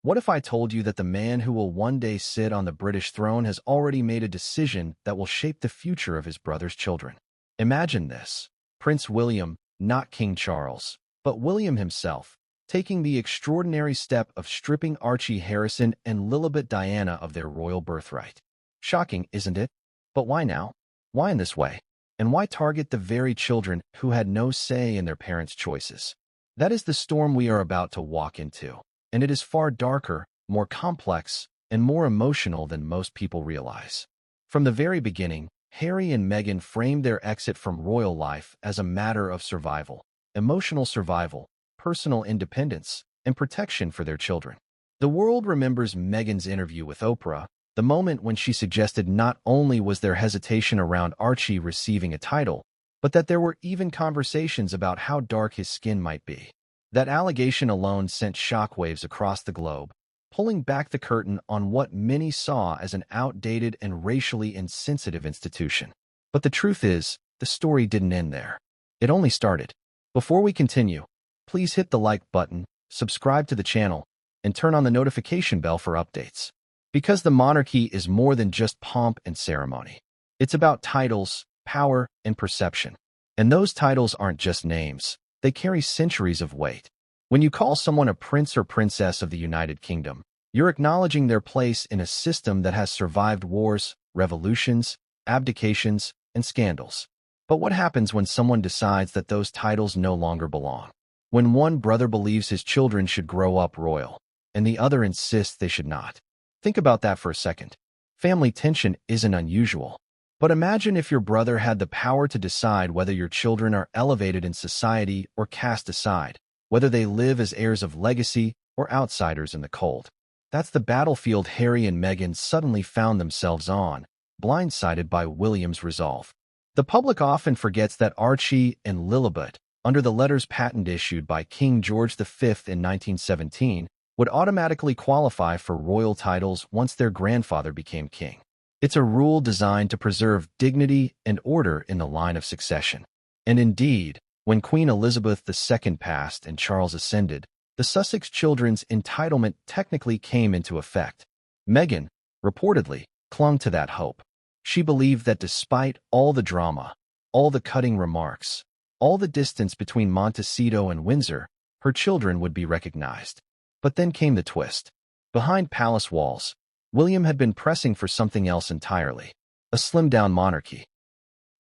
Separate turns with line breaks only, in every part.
What if I told you that the man who will one day sit on the British throne has already made a decision that will shape the future of his brother's children? Imagine this: Prince William, not King Charles, but William himself, taking the extraordinary step of stripping Archie Harrison and Lilibet Diana of their royal birthright. Shocking, isn't it? But why now? Why in this way? And why target the very children who had no say in their parents' choices? That is the storm we are about to walk into, and it is far darker, more complex, and more emotional than most people realize. From the very beginning, Harry and Meghan framed their exit from royal life as a matter of survival, emotional survival, personal independence, and protection for their children. The world remembers Meghan's interview with Oprah, the moment when she suggested not only was there hesitation around Archie receiving a title, but that there were even conversations about how dark his skin might be. That allegation alone sent shockwaves across the globe, pulling back the curtain on what many saw as an outdated and racially insensitive institution. But the truth is, the story didn't end there. It only started. Before we continue, please hit the like button, subscribe to the channel, and turn on the notification bell for updates. Because the monarchy is more than just pomp and ceremony. It's about titles, power, and perception. And those titles aren't just names. They carry centuries of weight. When you call someone a prince or princess of the United Kingdom, you're acknowledging their place in a system that has survived wars, revolutions, abdications, and scandals. But what happens when someone decides that those titles no longer belong? When one brother believes his children should grow up royal, and the other insists they should not? Think about that for a second. Family tension isn't unusual. But imagine if your brother had the power to decide whether your children are elevated in society or cast aside, whether they live as heirs of legacy or outsiders in the cold. That's the battlefield Harry and Meghan suddenly found themselves on, blindsided by William's resolve. The public often forgets that Archie and Lilibet, under the letters patent issued by King George V in 1917, would automatically qualify for royal titles once their grandfather became king. It's a rule designed to preserve dignity and order in the line of succession. And indeed, when Queen Elizabeth II passed and Charles ascended, the Sussex children's entitlement technically came into effect. Meghan, reportedly, clung to that hope. She believed that despite all the drama, all the cutting remarks, all the distance between Montecito and Windsor, her children would be recognized. But then came the twist. Behind palace walls, William had been pressing for something else entirely: a slimmed-down monarchy.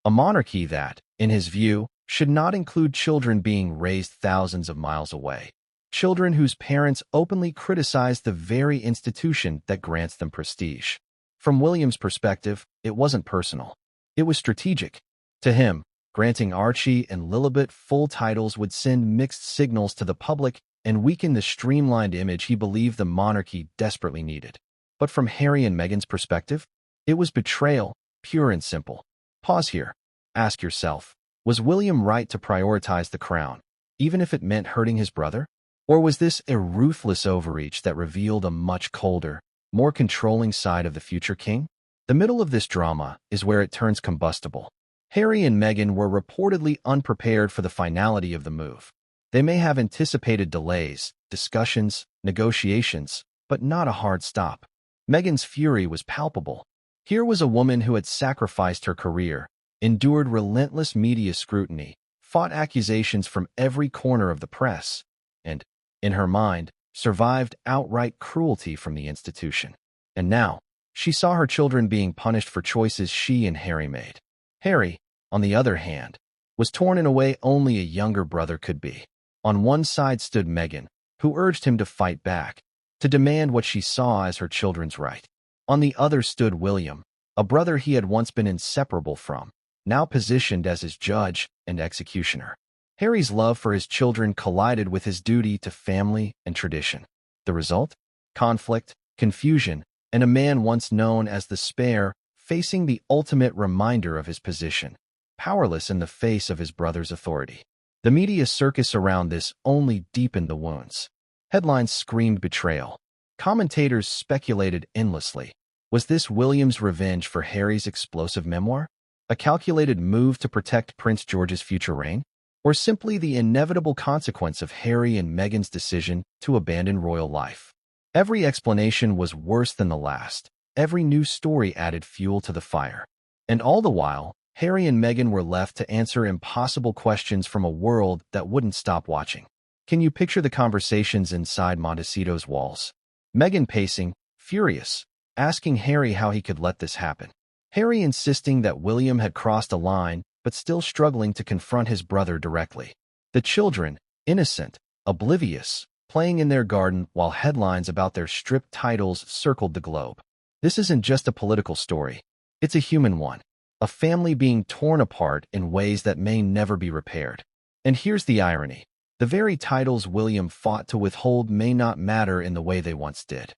A monarchy that, in his view, should not include children being raised thousands of miles away. Children whose parents openly criticized the very institution that grants them prestige. From William's perspective, it wasn't personal. It was strategic. To him, granting Archie and Lilibet full titles would send mixed signals to the public and weaken the streamlined image he believed the monarchy desperately needed. But from Harry and Meghan's perspective, it was betrayal, pure and simple. Pause here. Ask yourself, was William right to prioritize the crown, even if it meant hurting his brother? Or was this a ruthless overreach that revealed a much colder, more controlling side of the future king? The middle of this drama is where it turns combustible. Harry and Meghan were reportedly unprepared for the finality of the move. They may have anticipated delays, discussions, negotiations, but not a hard stop. Meghan's fury was palpable. Here was a woman who had sacrificed her career, endured relentless media scrutiny, fought accusations from every corner of the press, and, in her mind, survived outright cruelty from the institution. And now, she saw her children being punished for choices she and Harry made. Harry, on the other hand, was torn in a way only a younger brother could be. On one side stood Meghan, who urged him to fight back, to demand what she saw as her children's right. On the other stood William, a brother he had once been inseparable from, now positioned as his judge and executioner. Harry's love for his children collided with his duty to family and tradition. The result? Conflict, confusion, and a man once known as the Spare facing the ultimate reminder of his position, powerless in the face of his brother's authority. The media circus around this only deepened the wounds. Headlines screamed betrayal. Commentators speculated endlessly. Was this William's revenge for Harry's explosive memoir? A calculated move to protect Prince George's future reign? Or simply the inevitable consequence of Harry and Meghan's decision to abandon royal life? Every explanation was worse than the last. Every new story added fuel to the fire. And all the while, Harry and Meghan were left to answer impossible questions from a world that wouldn't stop watching. Can you picture the conversations inside Montecito's walls? Meghan pacing, furious, asking Harry how he could let this happen. Harry insisting that William had crossed a line, but still struggling to confront his brother directly. The children, innocent, oblivious, playing in their garden while headlines about their stripped titles circled the globe. This isn't just a political story. It's a human one. A family being torn apart in ways that may never be repaired. And here's the irony. The very titles William fought to withhold may not matter in the way they once did.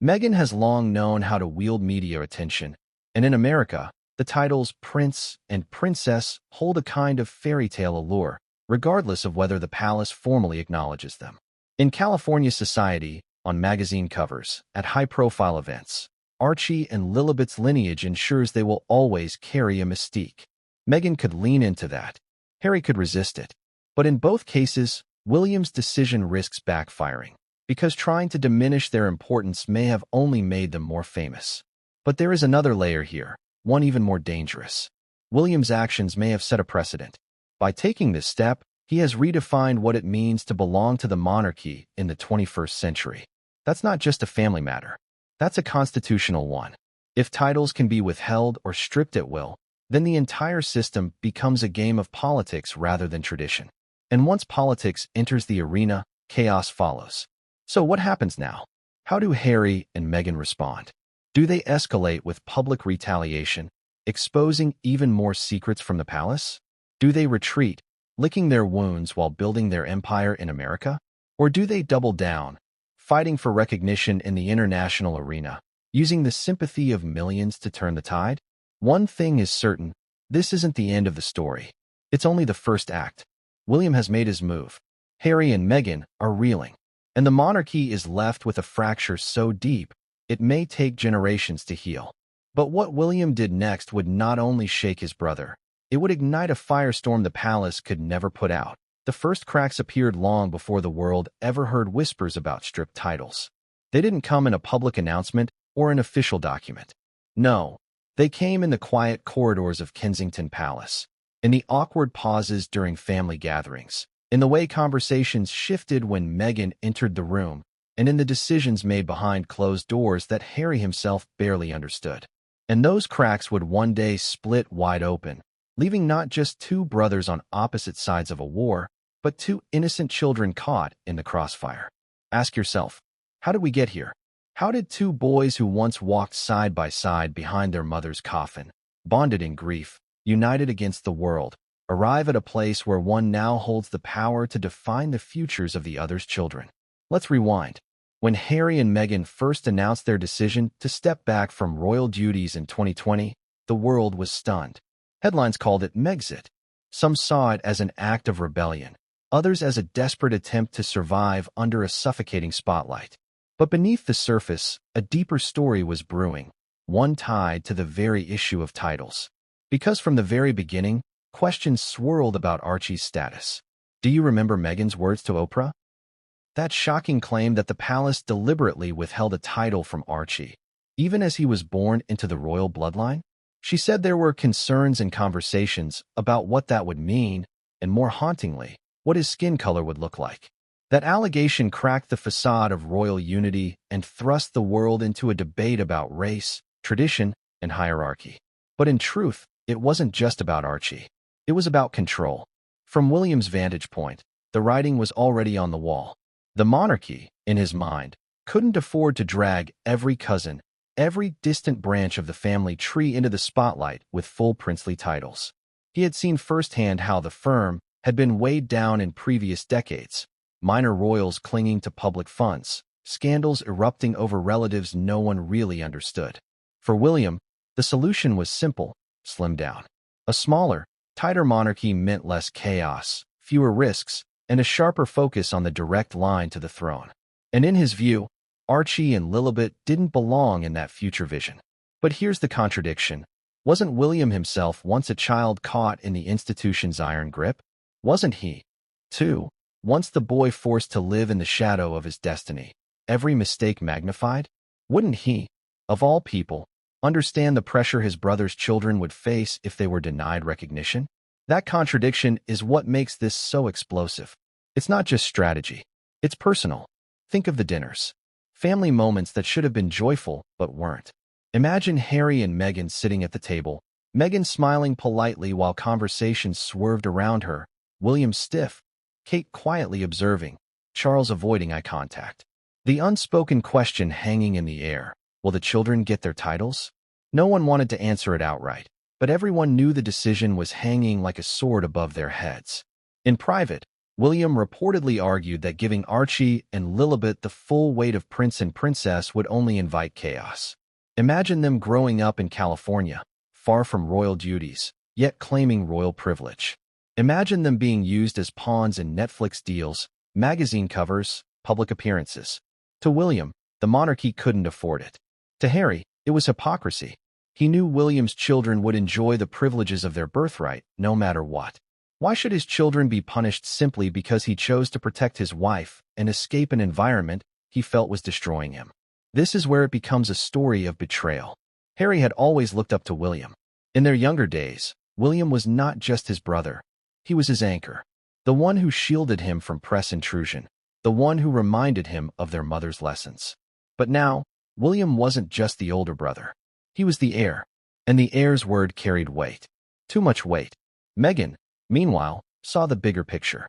Meghan has long known how to wield media attention, and in America, the titles Prince and Princess hold a kind of fairy tale allure, regardless of whether the palace formally acknowledges them. In California society, on magazine covers, at high-profile events, Archie and Lilibet's lineage ensures they will always carry a mystique. Meghan could lean into that. Harry could resist it. But in both cases, William's decision risks backfiring, because trying to diminish their importance may have only made them more famous. But there is another layer here, one even more dangerous. William's actions may have set a precedent. By taking this step, he has redefined what it means to belong to the monarchy in the 21st century. That's not just a family matter. That's a constitutional one. If titles can be withheld or stripped at will, then the entire system becomes a game of politics rather than tradition. And once politics enters the arena, chaos follows. So what happens now? How do Harry and Meghan respond? Do they escalate with public retaliation, exposing even more secrets from the palace? Do they retreat, licking their wounds while building their empire in America? Or do they double down, fighting for recognition in the international arena, using the sympathy of millions to turn the tide? One thing is certain, this isn't the end of the story. It's only the first act. William has made his move. Harry and Meghan are reeling. And the monarchy is left with a fracture so deep, it may take generations to heal. But what William did next would not only shake his brother, it would ignite a firestorm the palace could never put out. The first cracks appeared long before the world ever heard whispers about stripped titles. They didn't come in a public announcement or an official document. No, they came in the quiet corridors of Kensington Palace, in the awkward pauses during family gatherings, in the way conversations shifted when Meghan entered the room, and in the decisions made behind closed doors that Harry himself barely understood. And those cracks would one day split wide open, leaving not just two brothers on opposite sides of a war, but two innocent children caught in the crossfire. Ask yourself, how did we get here? How did two boys who once walked side by side behind their mother's coffin, bonded in grief, united against the world, arrive at a place where one now holds the power to define the futures of the other's children? Let's rewind. When Harry and Meghan first announced their decision to step back from royal duties in 2020, the world was stunned. Headlines called it Megxit. Some saw it as an act of rebellion, others as a desperate attempt to survive under a suffocating spotlight. But beneath the surface, a deeper story was brewing, one tied to the very issue of titles. Because from the very beginning, questions swirled about Archie's status. Do you remember Meghan's words to Oprah? That shocking claim that the palace deliberately withheld a title from Archie, even as he was born into the royal bloodline? She said there were concerns and conversations about what that would mean, and more hauntingly, what his skin color would look like. That allegation cracked the facade of royal unity and thrust the world into a debate about race, tradition, and hierarchy. But in truth, it wasn't just about Archie. It was about control. From William's vantage point, the writing was already on the wall. The monarchy, in his mind, couldn't afford to drag every cousin, every distant branch of the family tree into the spotlight with full princely titles. He had seen firsthand how the firm had been weighed down in previous decades, minor royals clinging to public funds, scandals erupting over relatives no one really understood. For William, the solution was simple: slim down. A smaller, tighter monarchy meant less chaos, fewer risks, and a sharper focus on the direct line to the throne. And in his view, Archie and Lilibet didn't belong in that future vision. But here's the contradiction. Wasn't William himself once a child caught in the institution's iron grip? Wasn't he, too, once the boy forced to live in the shadow of his destiny? every mistake magnified? Wouldn't he, of all people, understand the pressure his brother's children would face if they were denied recognition? That contradiction is what makes this so explosive. It's not just strategy. It's personal. Think of the dinners. Family moments that should have been joyful but weren't. Imagine Harry and Meghan sitting at the table, Meghan smiling politely while conversations swerved around her, William stiff, Kate quietly observing, Charles avoiding eye contact. The unspoken question hanging in the air, will the children get their titles? No one wanted to answer it outright, but everyone knew the decision was hanging like a sword above their heads. In private, William reportedly argued that giving Archie and Lilibet the full weight of prince and princess would only invite chaos. Imagine them growing up in California, far from royal duties, yet claiming royal privilege. Imagine them being used as pawns in Netflix deals, magazine covers, public appearances. To William, the monarchy couldn't afford it. To Harry, it was hypocrisy. He knew William's children would enjoy the privileges of their birthright, no matter what. Why should his children be punished simply because he chose to protect his wife and escape an environment he felt was destroying him? This is where it becomes a story of betrayal. Harry had always looked up to William. In their younger days, William was not just his brother. He was his anchor, the one who shielded him from press intrusion, the one who reminded him of their mother's lessons. But now, William wasn't just the older brother. He was the heir, and the heir's word carried weight. Too much weight. Meghan, meanwhile, saw the bigger picture.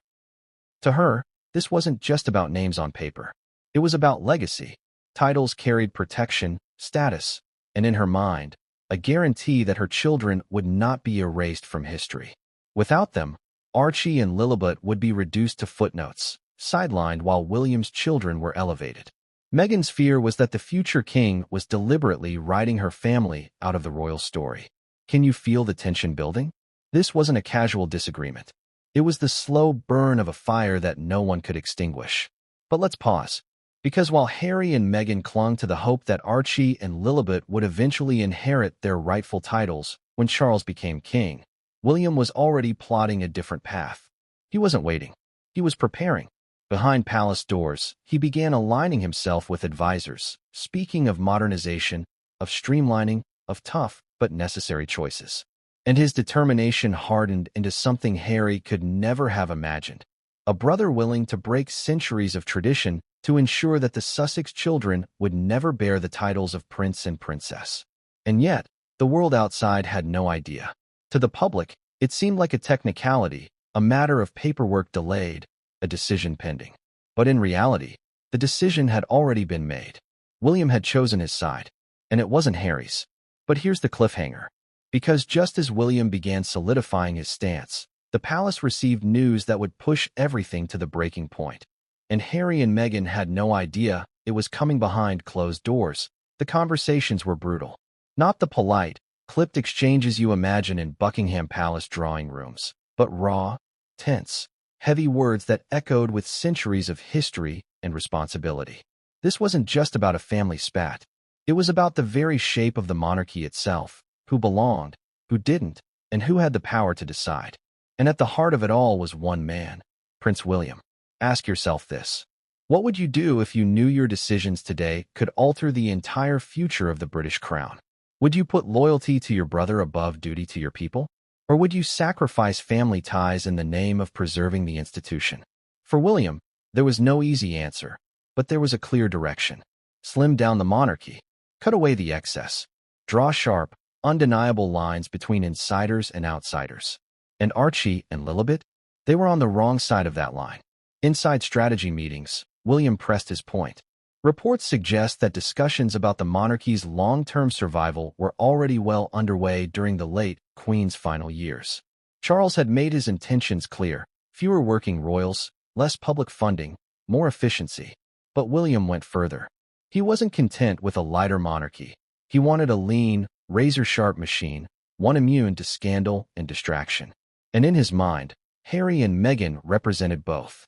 To her, this wasn't just about names on paper. It was about legacy. Titles carried protection, status, and in her mind, a guarantee that her children would not be erased from history. Without them, Archie and Lilibet would be reduced to footnotes, sidelined while William's children were elevated. Meghan's fear was that the future king was deliberately writing her family out of the royal story. Can you feel the tension building? This wasn't a casual disagreement. It was the slow burn of a fire that no one could extinguish. But let's pause. Because while Harry and Meghan clung to the hope that Archie and Lilibet would eventually inherit their rightful titles when Charles became king, William was already plotting a different path. He wasn't waiting. He was preparing. Behind palace doors, he began aligning himself with advisors, speaking of modernization, of streamlining, of tough but necessary choices. And his determination hardened into something Harry could never have imagined. A brother willing to break centuries of tradition to ensure that the Sussex children would never bear the titles of prince and princess. And yet, the world outside had no idea. To the public, it seemed like a technicality, a matter of paperwork delayed, a decision pending. But in reality, the decision had already been made. William had chosen his side, and it wasn't Harry's. But here's the cliffhanger. Because just as William began solidifying his stance, the palace received news that would push everything to the breaking point. And Harry and Meghan had no idea it was coming behind closed doors. The conversations were brutal. Not the polite, clipped exchanges you imagine in Buckingham Palace drawing rooms, but raw, tense, heavy words that echoed with centuries of history and responsibility. This wasn't just about a family spat. It was about the very shape of the monarchy itself, who belonged, who didn't, and who had the power to decide. And at the heart of it all was one man, Prince William. Ask yourself this. What would you do if you knew your decisions today could alter the entire future of the British crown? Would you put loyalty to your brother above duty to your people? Or would you sacrifice family ties in the name of preserving the institution? For William, there was no easy answer, but there was a clear direction. Slim down the monarchy, cut away the excess, draw sharp, undeniable lines between insiders and outsiders. And Archie and Lilibet? They were on the wrong side of that line. Inside strategy meetings, William pressed his point. Reports suggest that discussions about the monarchy's long-term survival were already well underway during the late Queen's final years. Charles had made his intentions clear: fewer working royals, less public funding, more efficiency. But William went further. He wasn't content with a lighter monarchy. He wanted a lean, razor-sharp machine, one immune to scandal and distraction. And in his mind, Harry and Meghan represented both.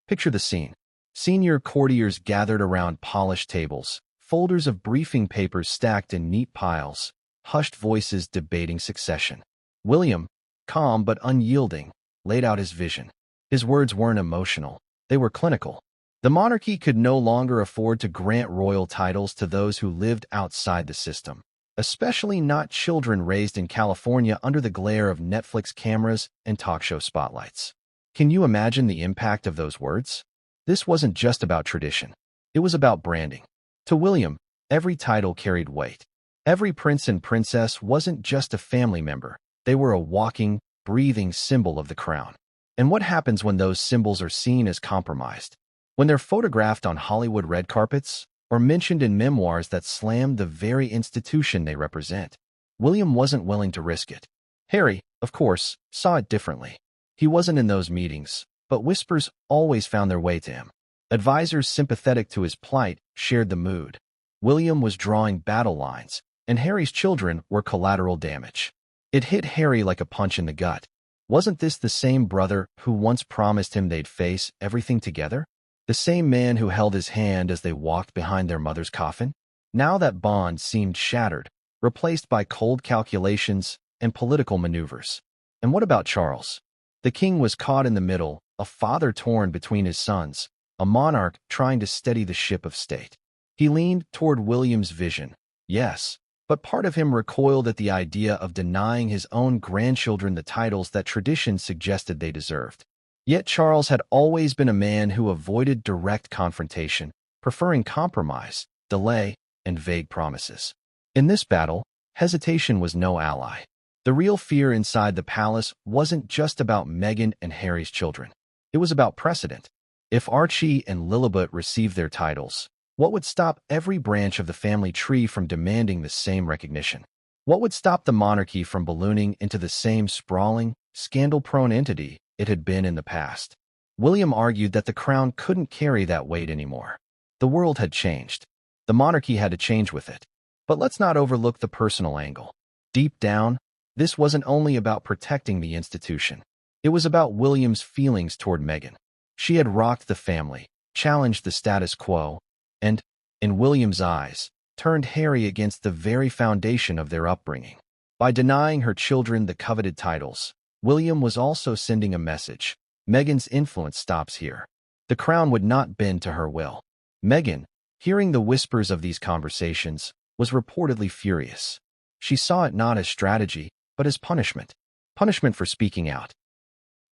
Picture the scene. Senior courtiers gathered around polished tables, folders of briefing papers stacked in neat piles, hushed voices debating succession. William, calm but unyielding, laid out his vision. His words weren't emotional. They were clinical. The monarchy could no longer afford to grant royal titles to those who lived outside the system, especially not children raised in California under the glare of Netflix cameras and talk show spotlights. Can you imagine the impact of those words? This wasn't just about tradition. It was about branding. To William, every title carried weight. Every prince and princess wasn't just a family member. They were a walking, breathing symbol of the crown. And what happens when those symbols are seen as compromised? When they're photographed on Hollywood red carpets or mentioned in memoirs that slam the very institution they represent? William wasn't willing to risk it. Harry, of course, saw it differently. He wasn't in those meetings, but whispers always found their way to him. Advisors sympathetic to his plight shared the mood. William was drawing battle lines, and Harry's children were collateral damage. It hit Harry like a punch in the gut. Wasn't this the same brother who once promised him they'd face everything together? The same man who held his hand as they walked behind their mother's coffin? Now that bond seemed shattered, replaced by cold calculations and political maneuvers. And what about Charles? The king was caught in the middle, a father torn between his sons, a monarch trying to steady the ship of state. He leaned toward William's vision, yes, but part of him recoiled at the idea of denying his own grandchildren the titles that tradition suggested they deserved. Yet Charles had always been a man who avoided direct confrontation, preferring compromise, delay, and vague promises. In this battle, hesitation was no ally. The real fear inside the palace wasn't just about Meghan and Harry's children. It was about precedent. If Archie and Lilibet received their titles, what would stop every branch of the family tree from demanding the same recognition? What would stop the monarchy from ballooning into the same sprawling, scandal-prone entity it had been in the past? William argued that the crown couldn't carry that weight anymore. The world had changed. The monarchy had to change with it. But let's not overlook the personal angle. Deep down, this wasn't only about protecting the institution. It was about William's feelings toward Meghan. She had rocked the family, challenged the status quo, and, in William's eyes, turned Harry against the very foundation of their upbringing. By denying her children the coveted titles, William was also sending a message. Meghan's influence stops here. The crown would not bend to her will. Meghan, hearing the whispers of these conversations, was reportedly furious. She saw it not as strategy, but as punishment. Punishment for speaking out.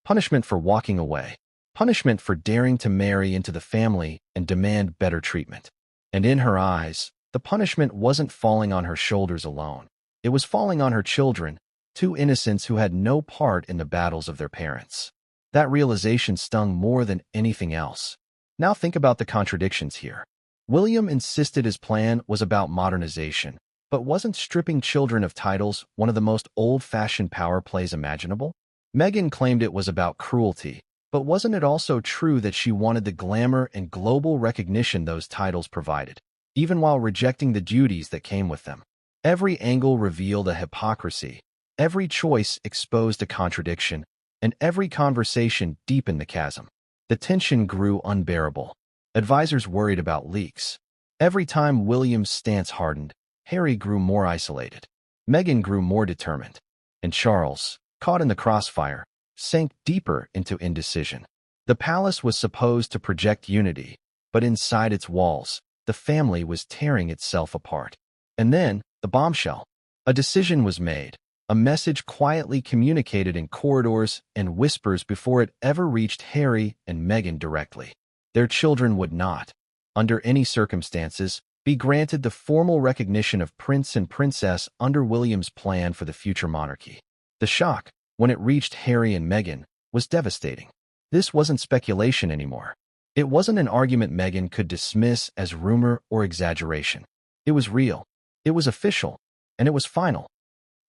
Punishment for walking away. Punishment for daring to marry into the family and demand better treatment. And in her eyes, the punishment wasn't falling on her shoulders alone. It was falling on her children, two innocents who had no part in the battles of their parents. That realization stung more than anything else. Now think about the contradictions here. William insisted his plan was about modernization, but wasn't stripping children of titles one of the most old-fashioned power plays imaginable? Meghan claimed it was about cruelty, but wasn't it also true that she wanted the glamour and global recognition those titles provided, even while rejecting the duties that came with them? Every angle revealed a hypocrisy. Every choice exposed a contradiction, and every conversation deepened the chasm. The tension grew unbearable. Advisors worried about leaks. Every time William's stance hardened, Harry grew more isolated. Meghan grew more determined. And Charles, caught in the crossfire, sank deeper into indecision. The palace was supposed to project unity, but inside its walls, the family was tearing itself apart. And then, the bombshell. A decision was made. A message quietly communicated in corridors and whispers before it ever reached Harry and Meghan directly. Their children would not, under any circumstances, be granted the formal recognition of prince and princess under William's plan for the future monarchy. The shock, when it reached Harry and Meghan, was devastating. This wasn't speculation anymore. It wasn't an argument Meghan could dismiss as rumor or exaggeration. It was real. It was official. And it was final.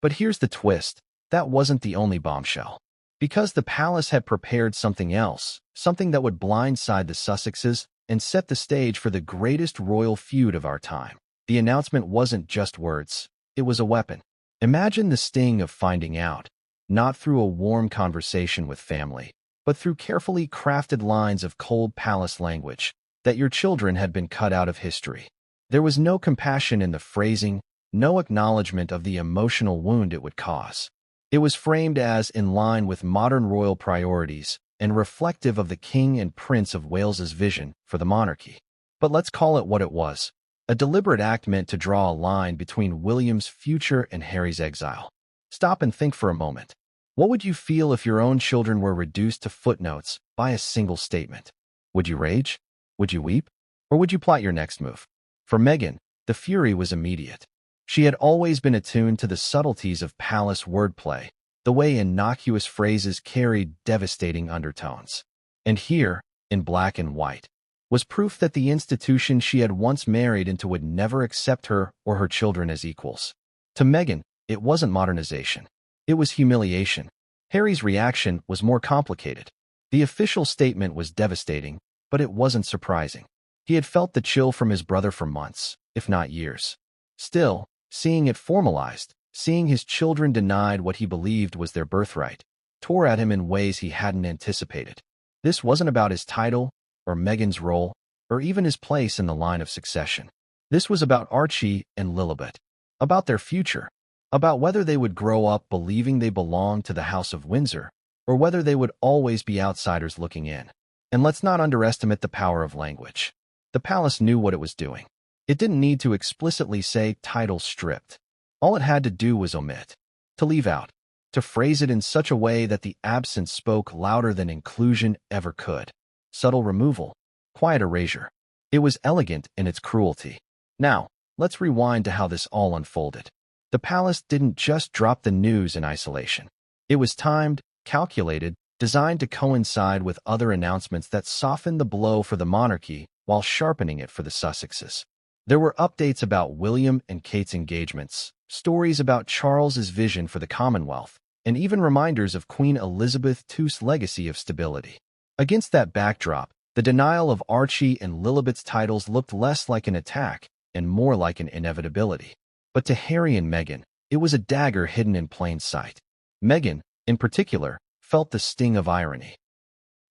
But here's the twist. That wasn't the only bombshell. Because the palace had prepared something else, something that would blindside the Sussexes and set the stage for the greatest royal feud of our time. The announcement wasn't just words. It was a weapon. Imagine the sting of finding out, not through a warm conversation with family, but through carefully crafted lines of cold palace language, that your children had been cut out of history. There was no compassion in the phrasing, no acknowledgement of the emotional wound it would cause. It was framed as in line with modern royal priorities, and reflective of the King and Prince of Wales's vision for the monarchy. But let's call it what it was, a deliberate act meant to draw a line between William's future and Harry's exile. Stop and think for a moment. What would you feel if your own children were reduced to footnotes by a single statement? Would you rage? Would you weep? Or would you plot your next move? For Meghan, the fury was immediate. She had always been attuned to the subtleties of palace wordplay, the way innocuous phrases carried devastating undertones. And here, in black and white, was proof that the institution she had once married into would never accept her or her children as equals. To Meghan, it wasn't modernization. It was humiliation. Harry's reaction was more complicated. The official statement was devastating, but it wasn't surprising. He had felt the chill from his brother for months, if not years. Still, seeing it formalized, seeing his children denied what he believed was their birthright, tore at him in ways he hadn't anticipated. This wasn't about his title, or Meghan's role, or even his place in the line of succession. This was about Archie and Lilibet, about their future, about whether they would grow up believing they belonged to the House of Windsor, or whether they would always be outsiders looking in. And let's not underestimate the power of language. The palace knew what it was doing. It didn't need to explicitly say title stripped. All it had to do was omit, to leave out, to phrase it in such a way that the absence spoke louder than inclusion ever could. Subtle removal, quiet erasure. It was elegant in its cruelty. Now, let's rewind to how this all unfolded. The palace didn't just drop the news in isolation. It was timed, calculated, designed to coincide with other announcements that softened the blow for the monarchy while sharpening it for the Sussexes. There were updates about William and Kate's engagements, stories about Charles's vision for the Commonwealth, and even reminders of Queen Elizabeth II's legacy of stability. Against that backdrop, the denial of Archie and Lilibet's titles looked less like an attack and more like an inevitability. But to Harry and Meghan, it was a dagger hidden in plain sight. Meghan, in particular, felt the sting of irony.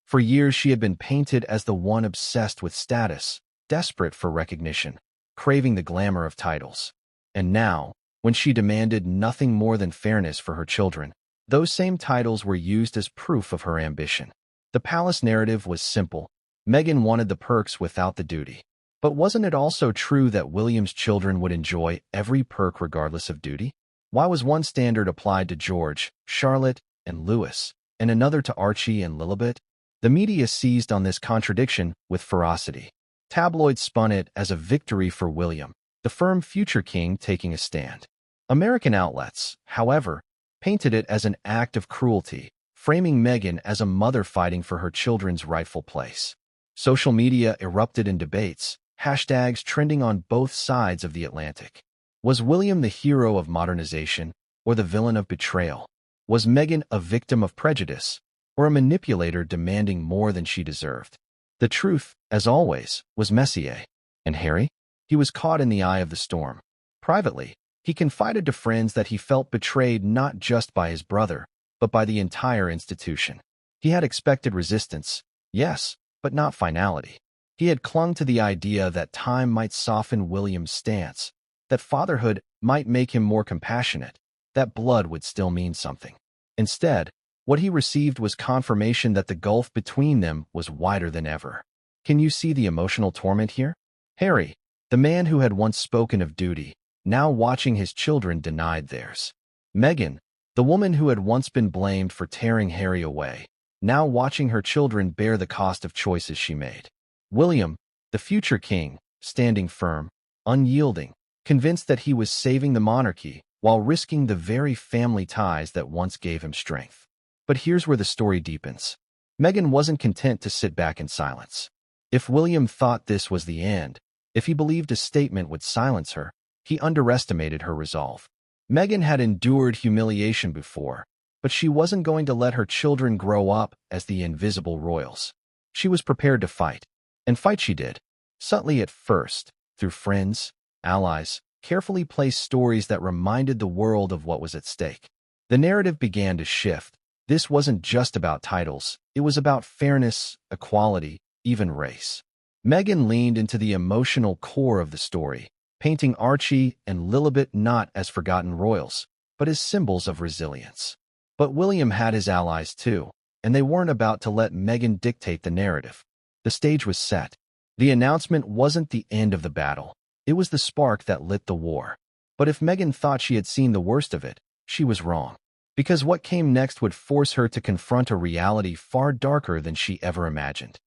For years she had been painted as the one obsessed with status, desperate for recognition, craving the glamour of titles. And now, when she demanded nothing more than fairness for her children, those same titles were used as proof of her ambition. The palace narrative was simple. Meghan wanted the perks without the duty. But wasn't it also true that William's children would enjoy every perk regardless of duty? Why was one standard applied to George, Charlotte, and Louis, and another to Archie and Lilibet? The media seized on this contradiction with ferocity. Tabloids spun it as a victory for William, the firm future king taking a stand. American outlets, however, painted it as an act of cruelty, framing Meghan as a mother fighting for her children's rightful place. Social media erupted in debates, hashtags trending on both sides of the Atlantic. Was William the hero of modernization, or the villain of betrayal? Was Meghan a victim of prejudice, or a manipulator demanding more than she deserved? The truth, as always, was messier. And Harry? He was caught in the eye of the storm. Privately, he confided to friends that he felt betrayed not just by his brother, but by the entire institution. He had expected resistance, yes, but not finality. He had clung to the idea that time might soften William's stance, that fatherhood might make him more compassionate, that blood would still mean something. Instead, what he received was confirmation that the gulf between them was wider than ever. Can you see the emotional torment here? Harry, the man who had once spoken of duty, now watching his children denied theirs. Meghan, the woman who had once been blamed for tearing Harry away, now watching her children bear the cost of choices she made. William, the future king, standing firm, unyielding, convinced that he was saving the monarchy while risking the very family ties that once gave him strength. But here's where the story deepens. Meghan wasn't content to sit back in silence. If William thought this was the end, if he believed a statement would silence her, he underestimated her resolve. Meghan had endured humiliation before, but she wasn't going to let her children grow up as the invisible royals. She was prepared to fight. And fight she did, subtly at first, through friends, allies, carefully placed stories that reminded the world of what was at stake. The narrative began to shift. This wasn't just about titles, it was about fairness, equality, even race. Meghan leaned into the emotional core of the story, painting Archie and Lilibet not as forgotten royals, but as symbols of resilience. But William had his allies too. and they weren't about to let Meghan dictate the narrative. The stage was set. The announcement wasn't the end of the battle. It was the spark that lit the war. But if Meghan thought she had seen the worst of it, she was wrong. Because what came next would force her to confront a reality far darker than she ever imagined.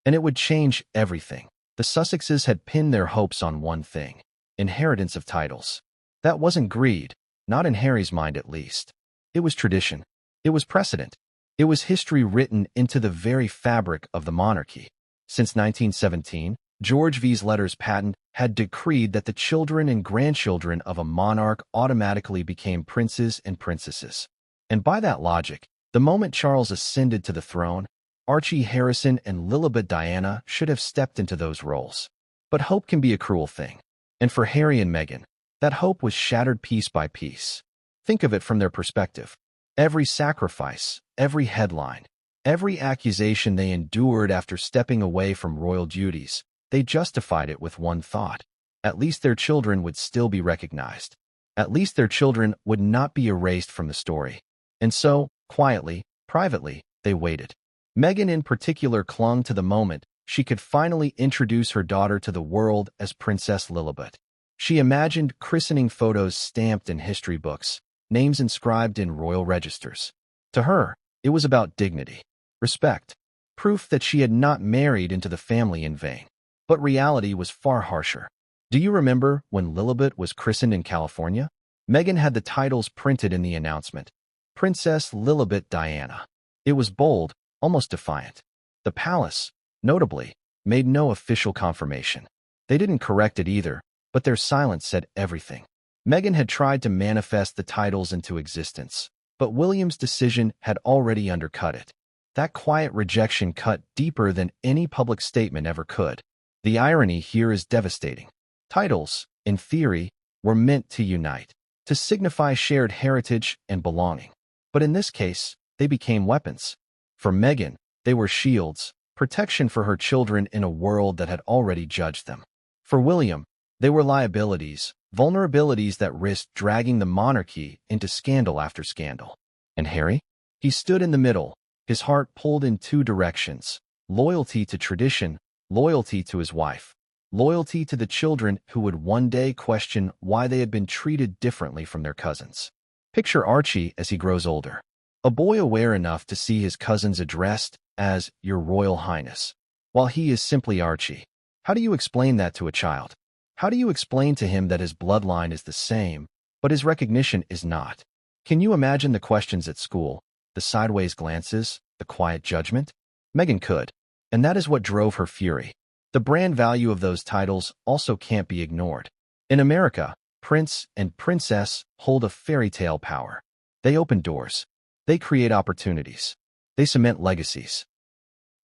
And it would change everything. The Sussexes had pinned their hopes on one thing: inheritance of titles. That wasn't greed, not in Harry's mind at least. It was tradition. It was precedent. It was history written into the very fabric of the monarchy. Since 1917, George V's letters patent had decreed that the children and grandchildren of a monarch automatically became princes and princesses. And by that logic, the moment Charles ascended to the throne, Archie, Harrison, and Lilibet Diana should have stepped into those roles. But hope can be a cruel thing. And for Harry and Meghan, that hope was shattered piece by piece. Think of it from their perspective. Every sacrifice, every headline, every accusation they endured after stepping away from royal duties, they justified it with one thought: at least their children would still be recognized. At least their children would not be erased from the story. And so, quietly, privately, they waited. Meghan in particular clung to the moment she could finally introduce her daughter to the world as Princess Lilibet. She imagined christening photos stamped in history books, names inscribed in royal registers. To her, it was about dignity, respect, proof that she had not married into the family in vain. But reality was far harsher. Do you remember when Lilibet was christened in California? Meghan had the titles printed in the announcement: Princess Lilibet Diana. It was bold, almost defiant. The palace, notably, made no official confirmation. They didn't correct it either, but their silence said everything. Meghan had tried to manifest the titles into existence, but William's decision had already undercut it. That quiet rejection cut deeper than any public statement ever could. The irony here is devastating. Titles, in theory, were meant to unite, to signify shared heritage and belonging. But in this case, they became weapons. For Meghan, they were shields, protection for her children in a world that had already judged them. For William, they were liabilities, vulnerabilities that risked dragging the monarchy into scandal after scandal. And Harry? He stood in the middle, his heart pulled in two directions: loyalty to tradition, loyalty to his wife, loyalty to the children who would one day question why they had been treated differently from their cousins. Picture Archie as he grows older. A boy aware enough to see his cousins addressed as Your Royal Highness, while he is simply Archie. How do you explain that to a child? How do you explain to him that his bloodline is the same, but his recognition is not? Can you imagine the questions at school, the sideways glances, the quiet judgment? Meghan could, and that is what drove her fury. The brand value of those titles also can't be ignored. In America, prince and princess hold a fairy tale power. They open doors. They create opportunities. They cement legacies.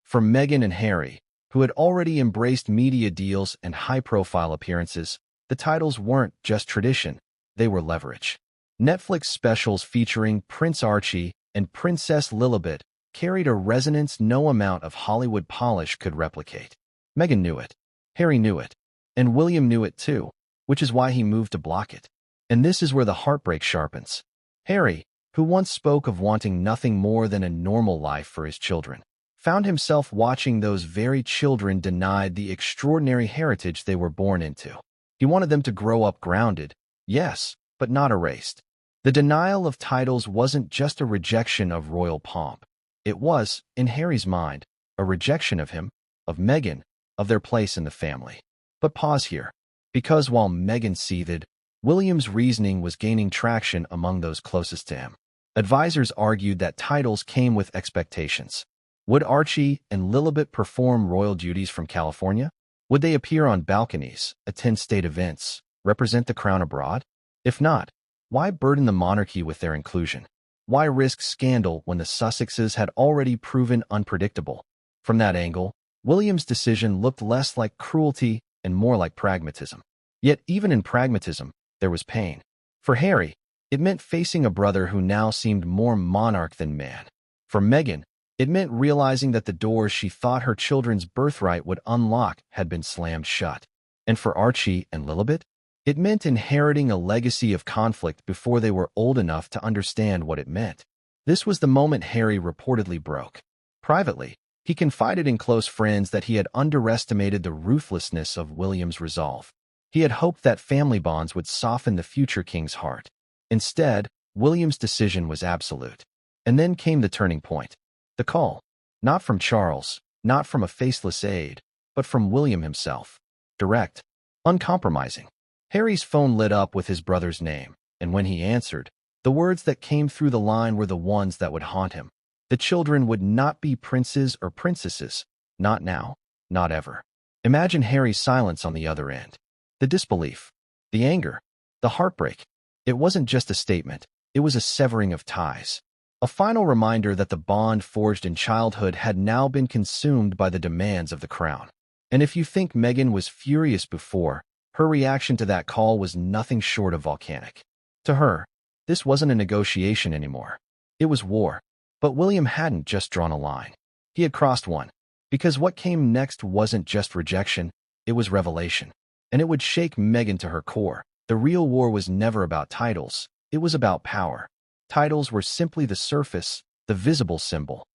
For Meghan and Harry, who had already embraced media deals and high-profile appearances, the titles weren't just tradition, they were leverage. Netflix specials featuring Prince Archie and Princess Lilibet carried a resonance no amount of Hollywood polish could replicate. Meghan knew it, Harry knew it, and William knew it too, which is why he moved to block it. And this is where the heartbreak sharpens. Harry, who once spoke of wanting nothing more than a normal life for his children, found himself watching those very children denied the extraordinary heritage they were born into. He wanted them to grow up grounded, yes, but not erased. The denial of titles wasn't just a rejection of royal pomp. It was, in Harry's mind, a rejection of him, of Meghan, of their place in the family. But pause here, because while Meghan seethed, William's reasoning was gaining traction among those closest to him. Advisors argued that titles came with expectations. Would Archie and Lilibet perform royal duties from California? Would they appear on balconies, attend state events, represent the crown abroad? If not, why burden the monarchy with their inclusion? Why risk scandal when the Sussexes had already proven unpredictable? From that angle, William's decision looked less like cruelty and more like pragmatism. Yet even in pragmatism, there was pain. For Harry, it meant facing a brother who now seemed more monarch than man. For Meghan, it meant realizing that the doors she thought her children's birthright would unlock had been slammed shut. And for Archie and Lilibet, it meant inheriting a legacy of conflict before they were old enough to understand what it meant. This was the moment Harry reportedly broke. Privately, he confided in close friends that he had underestimated the ruthlessness of William's resolve. He had hoped that family bonds would soften the future king's heart. Instead, William's decision was absolute. And then came the turning point. The call. Not from Charles, not from a faceless aide, but from William himself. Direct. Uncompromising. Harry's phone lit up with his brother's name, and when he answered, the words that came through the line were the ones that would haunt him. The children would not be princes or princesses. Not now. Not ever. Imagine Harry's silence on the other end. The disbelief. The anger. The heartbreak. It wasn't just a statement. It was a severing of ties. A final reminder that the bond forged in childhood had now been consumed by the demands of the crown. And if you think Meghan was furious before, her reaction to that call was nothing short of volcanic. To her, this wasn't a negotiation anymore. It was war. But William hadn't just drawn a line. He had crossed one. Because what came next wasn't just rejection, it was revelation. And it would shake Meghan to her core. The real war was never about titles. It was about power. Titles were simply the surface, the visible symbol.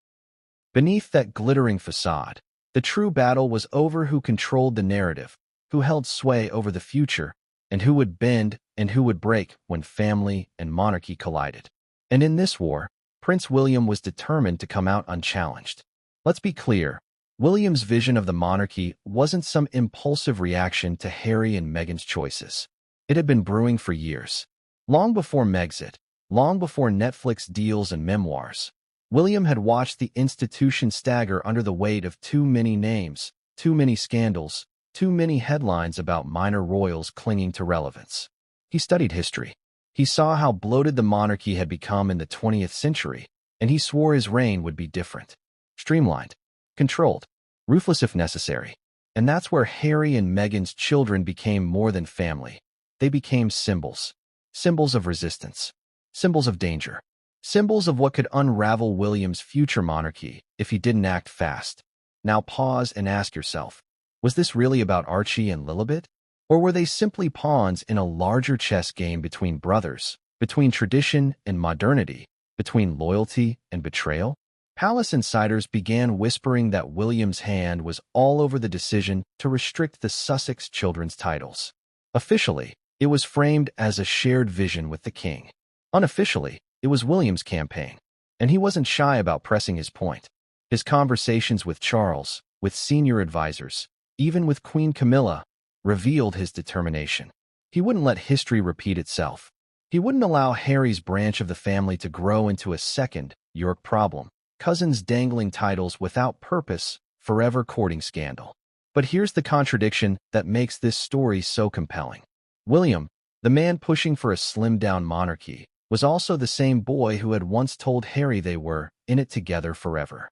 Beneath that glittering facade, the true battle was over who controlled the narrative, who held sway over the future, and who would bend and who would break when family and monarchy collided. And in this war, Prince William was determined to come out unchallenged. Let's be clear, William's vision of the monarchy wasn't some impulsive reaction to Harry and Meghan's choices. It had been brewing for years. Long before Megxit, long before Netflix deals and memoirs, William had watched the institution stagger under the weight of too many names, too many scandals, too many headlines about minor royals clinging to relevance. He studied history. He saw how bloated the monarchy had become in the 20th century, and he swore his reign would be different. Streamlined, controlled, ruthless if necessary. And that's where Harry and Meghan's children became more than family. They became symbols. Symbols of resistance. Symbols of danger. Symbols of what could unravel William's future monarchy if he didn't act fast. Now pause and ask yourself, was this really about Archie and Lilibet? Or were they simply pawns in a larger chess game between brothers, between tradition and modernity, between loyalty and betrayal? Palace insiders began whispering that William's hand was all over the decision to restrict the Sussex children's titles. Officially, it was framed as a shared vision with the king. Unofficially, it was William's campaign, and he wasn't shy about pressing his point. His conversations with Charles, with senior advisors, even with Queen Camilla, revealed his determination. He wouldn't let history repeat itself. He wouldn't allow Harry's branch of the family to grow into a second York problem, cousins dangling titles without purpose, forever courting scandal. But here's the contradiction that makes this story so compelling. William, the man pushing for a slimmed-down monarchy, was also the same boy who had once told Harry they were in it together forever.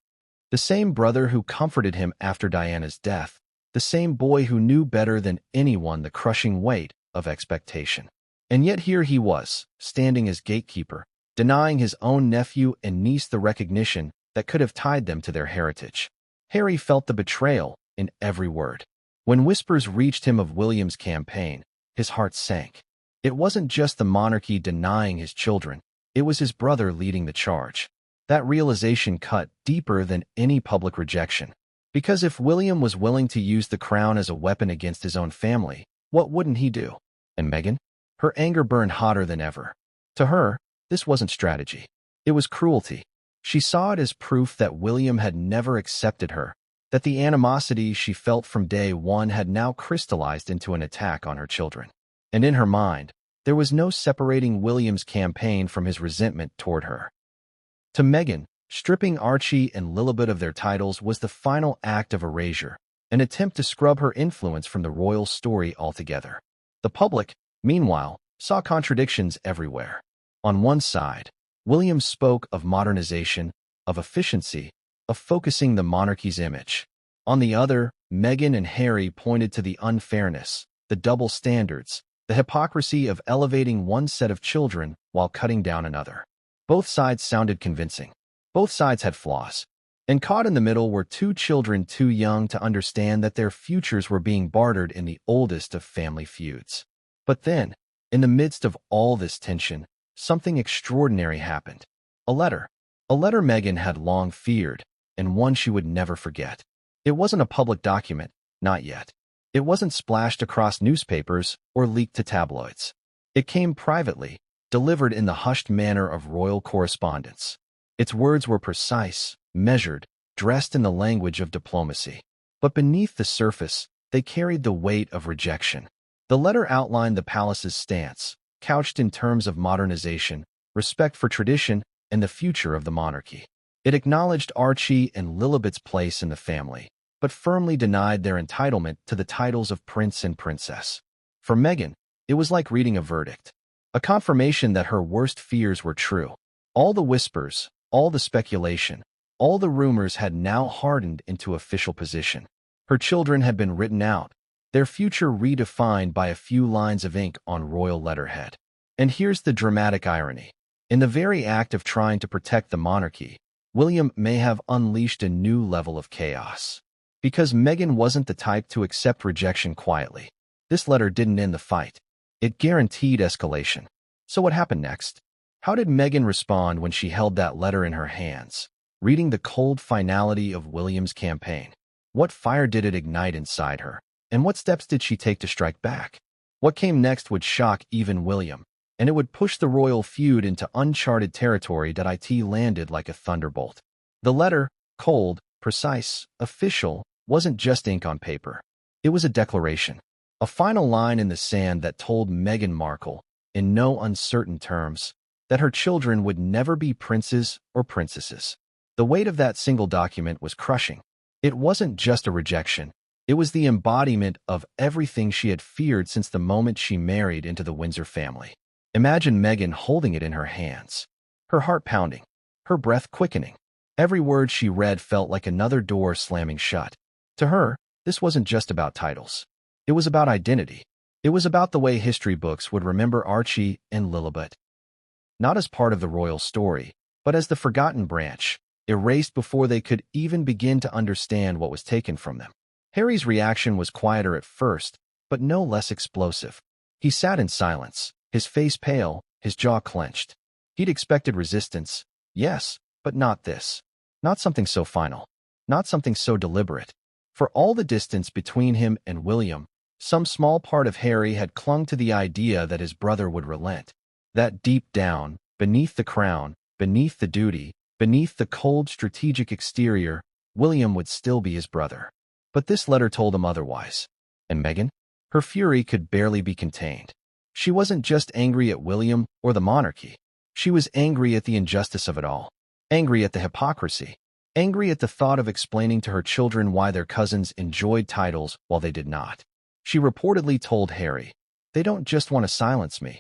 The same brother who comforted him after Diana's death, the same boy who knew better than anyone the crushing weight of expectation. And yet here he was, standing as gatekeeper, denying his own nephew and niece the recognition that could have tied them to their heritage. Harry felt the betrayal in every word. When whispers reached him of William's campaign, his heart sank. It wasn't just the monarchy denying his children, it was his brother leading the charge. That realization cut deeper than any public rejection. Because if William was willing to use the crown as a weapon against his own family, what wouldn't he do? And Meghan? Her anger burned hotter than ever. To her, this wasn't strategy. It was cruelty. She saw it as proof that William had never accepted her, that the animosity she felt from day one had now crystallized into an attack on her children. And in her mind, there was no separating William's campaign from his resentment toward her. To Meghan, stripping Archie and Lilibet of their titles was the final act of erasure, an attempt to scrub her influence from the royal story altogether. The public, meanwhile, saw contradictions everywhere. On one side, William spoke of modernization, of efficiency, of focusing the monarchy's image. On the other, Meghan and Harry pointed to the unfairness, the double standards, the hypocrisy of elevating one set of children while cutting down another. Both sides sounded convincing. Both sides had flaws. And caught in the middle were two children too young to understand that their futures were being bartered in the oldest of family feuds. But then, in the midst of all this tension, something extraordinary happened. A letter. A letter Meghan had long feared, and one she would never forget. It wasn't a public document, not yet. It wasn't splashed across newspapers or leaked to tabloids. It came privately, delivered in the hushed manner of royal correspondence. Its words were precise, measured, dressed in the language of diplomacy. But beneath the surface, they carried the weight of rejection. The letter outlined the palace's stance, couched in terms of modernization, respect for tradition, and the future of the monarchy. It acknowledged Archie and Lilibet's place in the family, but firmly denied their entitlement to the titles of prince and princess. For Meghan, it was like reading a verdict, a confirmation that her worst fears were true. All the whispers, all the speculation, all the rumors had now hardened into official position. Her children had been written out, their future redefined by a few lines of ink on royal letterhead. And here's the dramatic irony. In the very act of trying to protect the monarchy, William may have unleashed a new level of chaos. Because Meghan wasn't the type to accept rejection quietly, this letter didn't end the fight. It guaranteed escalation. So what happened next? How did Meghan respond when she held that letter in her hands, reading the cold finality of William's campaign? What fire did it ignite inside her? And what steps did she take to strike back? What came next would shock even William, and it would push the royal feud into uncharted territory that it landed like a thunderbolt. The letter, cold, precise, official, wasn't just ink on paper. It was a declaration, a final line in the sand that told Meghan Markle, in no uncertain terms, that her children would never be princes or princesses. The weight of that single document was crushing. It wasn't just a rejection. It was the embodiment of everything she had feared since the moment she married into the Windsor family. Imagine Meghan holding it in her hands, her heart pounding, her breath quickening. Every word she read felt like another door slamming shut. To her, this wasn't just about titles. It was about identity. It was about the way history books would remember Archie and Lilibet. Not as part of the royal story, but as the forgotten branch, erased before they could even begin to understand what was taken from them. Harry's reaction was quieter at first, but no less explosive. He sat in silence, his face pale, his jaw clenched. He'd expected resistance, yes, but not this. Not something so final. Not something so deliberate. For all the distance between him and William, some small part of Harry had clung to the idea that his brother would relent. That deep down, beneath the crown, beneath the duty, beneath the cold strategic exterior, William would still be his brother. But this letter told him otherwise. And Meghan? Her fury could barely be contained. She wasn't just angry at William or the monarchy. She was angry at the injustice of it all. Angry at the hypocrisy. Angry at the thought of explaining to her children why their cousins enjoyed titles while they did not. She reportedly told Harry, "They don't just want to silence me.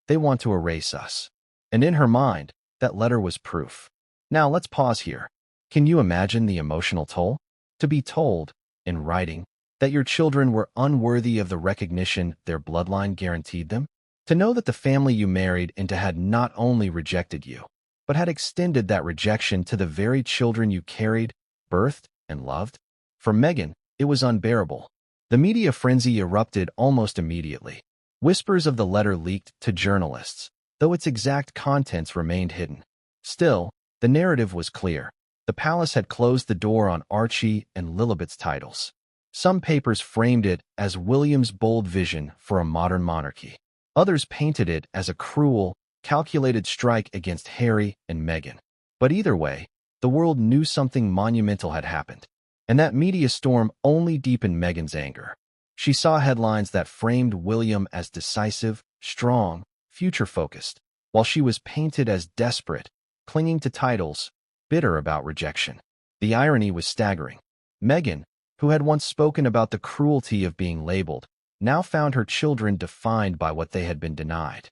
They want to erase us." And in her mind, that letter was proof. Now let's pause here. Can you imagine the emotional toll? To be told, in writing, that your children were unworthy of the recognition their bloodline guaranteed them? To know that the family you married into had not only rejected you, but had extended that rejection to the very children you carried, birthed, and loved? For Meghan, it was unbearable. The media frenzy erupted almost immediately. Whispers of the letter leaked to journalists, though its exact contents remained hidden. Still, the narrative was clear. The palace had closed the door on Archie and Lilibet's titles. Some papers framed it as William's bold vision for a modern monarchy. Others painted it as a cruel, calculated strike against Harry and Meghan. But either way, the world knew something monumental had happened. And that media storm only deepened Meghan's anger. She saw headlines that framed William as decisive, strong, future-focused, while she was painted as desperate, clinging to titles, bitter about rejection. The irony was staggering. Meghan, who had once spoken about the cruelty of being labeled, now found her children defined by what they had been denied.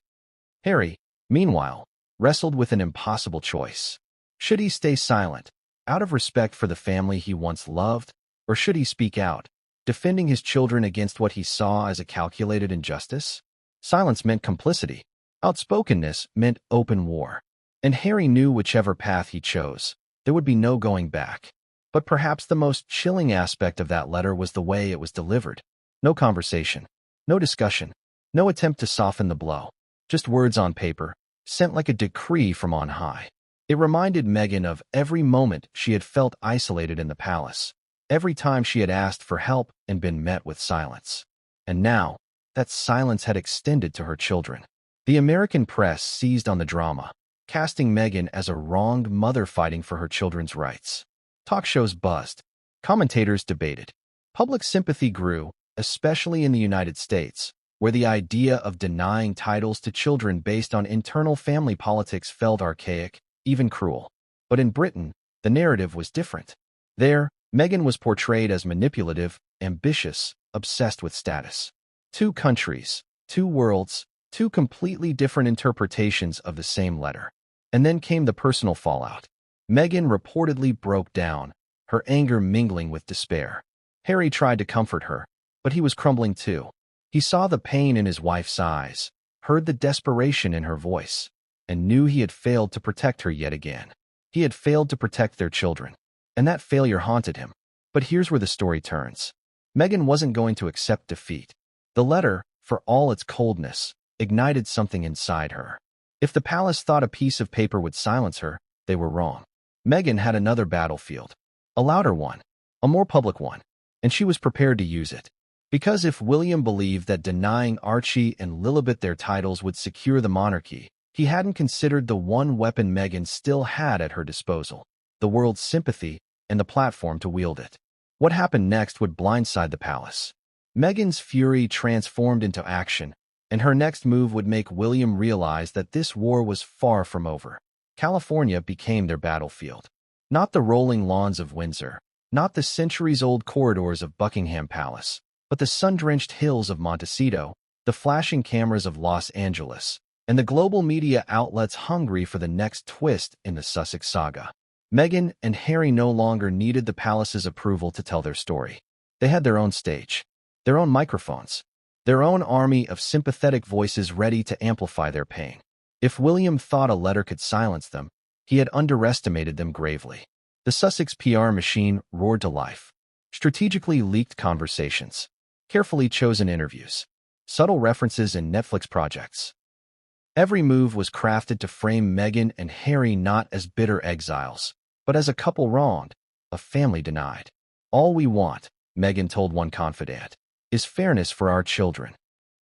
Harry, meanwhile, wrestled with an impossible choice. Should he stay silent, out of respect for the family he once loved, or should he speak out, defending his children against what he saw as a calculated injustice? Silence meant complicity. Outspokenness meant open war. And Harry knew whichever path he chose, there would be no going back. But perhaps the most chilling aspect of that letter was the way it was delivered. No conversation, no discussion, no attempt to soften the blow. Just words on paper, sent like a decree from on high. It reminded Meghan of every moment she had felt isolated in the palace, every time she had asked for help and been met with silence. And now, that silence had extended to her children. The American press seized on the drama, casting Meghan as a wronged mother fighting for her children's rights. Talk shows buzzed. Commentators debated. Public sympathy grew, especially in the United States, where the idea of denying titles to children based on internal family politics felt archaic, even cruel. But in Britain, the narrative was different. There, Meghan was portrayed as manipulative, ambitious, obsessed with status. Two countries, two worlds, two completely different interpretations of the same letter. And then came the personal fallout. Meghan reportedly broke down, her anger mingling with despair. Harry tried to comfort her, but he was crumbling too. He saw the pain in his wife's eyes, heard the desperation in her voice, and knew he had failed to protect her yet again. He had failed to protect their children, and that failure haunted him. But here's where the story turns. Meghan wasn't going to accept defeat. The letter, for all its coldness, ignited something inside her. If the palace thought a piece of paper would silence her, they were wrong. Meghan had another battlefield, a louder one, a more public one, and she was prepared to use it. Because if William believed that denying Archie and Lilibet their titles would secure the monarchy, he hadn't considered the one weapon Meghan still had at her disposal: the world's sympathy and the platform to wield it. What happened next would blindside the palace. Meghan's fury transformed into action, and her next move would make William realize that this war was far from over. California became their battlefield. Not the rolling lawns of Windsor, not the centuries-old corridors of Buckingham Palace, but the sun-drenched hills of Montecito, the flashing cameras of Los Angeles, and the global media outlets hungry for the next twist in the Sussex saga. Meghan and Harry no longer needed the palace's approval to tell their story. They had their own stage, their own microphones, their own army of sympathetic voices ready to amplify their pain. If William thought a letter could silence them, he had underestimated them gravely. The Sussex PR machine roared to life. Strategically leaked conversations, carefully chosen interviews, subtle references in Netflix projects. Every move was crafted to frame Meghan and Harry not as bitter exiles, but as a couple wronged, a family denied. "All we want," Meghan told one confidant, "is fairness for our children."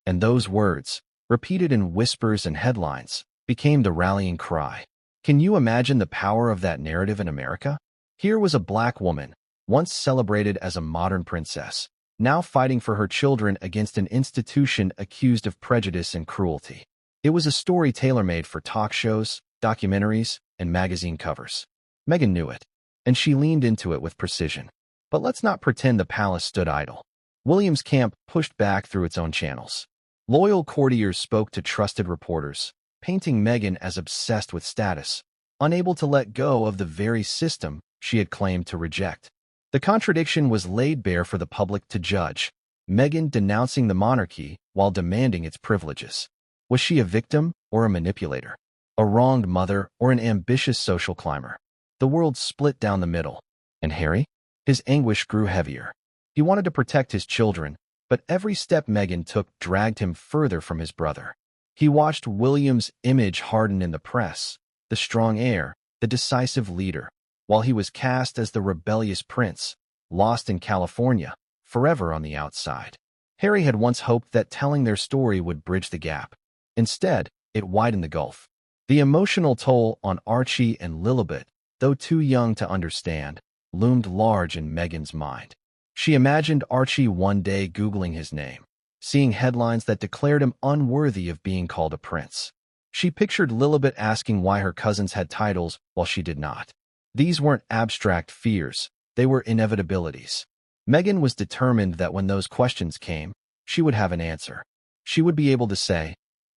And those words, repeated in whispers and headlines, became the rallying cry. Can you imagine the power of that narrative in America? Here was a black woman, once celebrated as a modern princess, now fighting for her children against an institution accused of prejudice and cruelty. It was a story tailor-made for talk shows, documentaries, and magazine covers. Meghan knew it, and she leaned into it with precision. But let's not pretend the palace stood idle. William's camp pushed back through its own channels. Loyal courtiers spoke to trusted reporters, painting Meghan as obsessed with status, unable to let go of the very system she had claimed to reject. The contradiction was laid bare for the public to judge, Meghan denouncing the monarchy while demanding its privileges. Was she a victim or a manipulator? A wronged mother or an ambitious social climber? The world split down the middle. And Harry? His anguish grew heavier. He wanted to protect his children, but every step Meghan took dragged him further from his brother. He watched William's image harden in the press, the strong heir, the decisive leader, while he was cast as the rebellious prince, lost in California, forever on the outside. Harry had once hoped that telling their story would bridge the gap. Instead, it widened the gulf. The emotional toll on Archie and Lilibet, though too young to understand, loomed large in Meghan's mind. She imagined Archie one day Googling his name, seeing headlines that declared him unworthy of being called a prince. She pictured Lilibet asking why her cousins had titles while she did not. These weren't abstract fears, they were inevitabilities. Meghan was determined that when those questions came, she would have an answer. She would be able to say,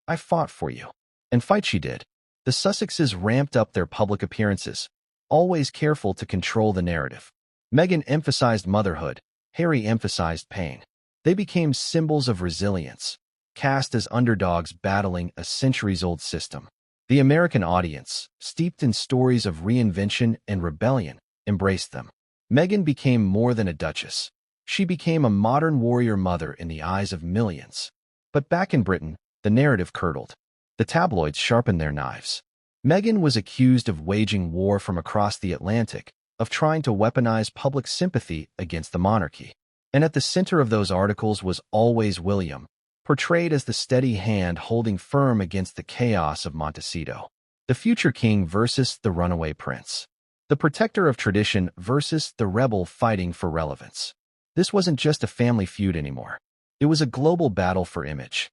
"I fought for you." And fight she did. The Sussexes ramped up their public appearances, always careful to control the narrative. Meghan emphasized motherhood, Harry emphasized pain. They became symbols of resilience, cast as underdogs battling a centuries-old system. The American audience, steeped in stories of reinvention and rebellion, embraced them. Meghan became more than a duchess. She became a modern warrior mother in the eyes of millions. But back in Britain, the narrative curdled. The tabloids sharpened their knives. Meghan was accused of waging war from across the Atlantic, of trying to weaponize public sympathy against the monarchy. And at the center of those articles was always William, portrayed as the steady hand holding firm against the chaos of Montecito. The future king versus the runaway prince. The protector of tradition versus the rebel fighting for relevance. This wasn't just a family feud anymore. It was a global battle for image.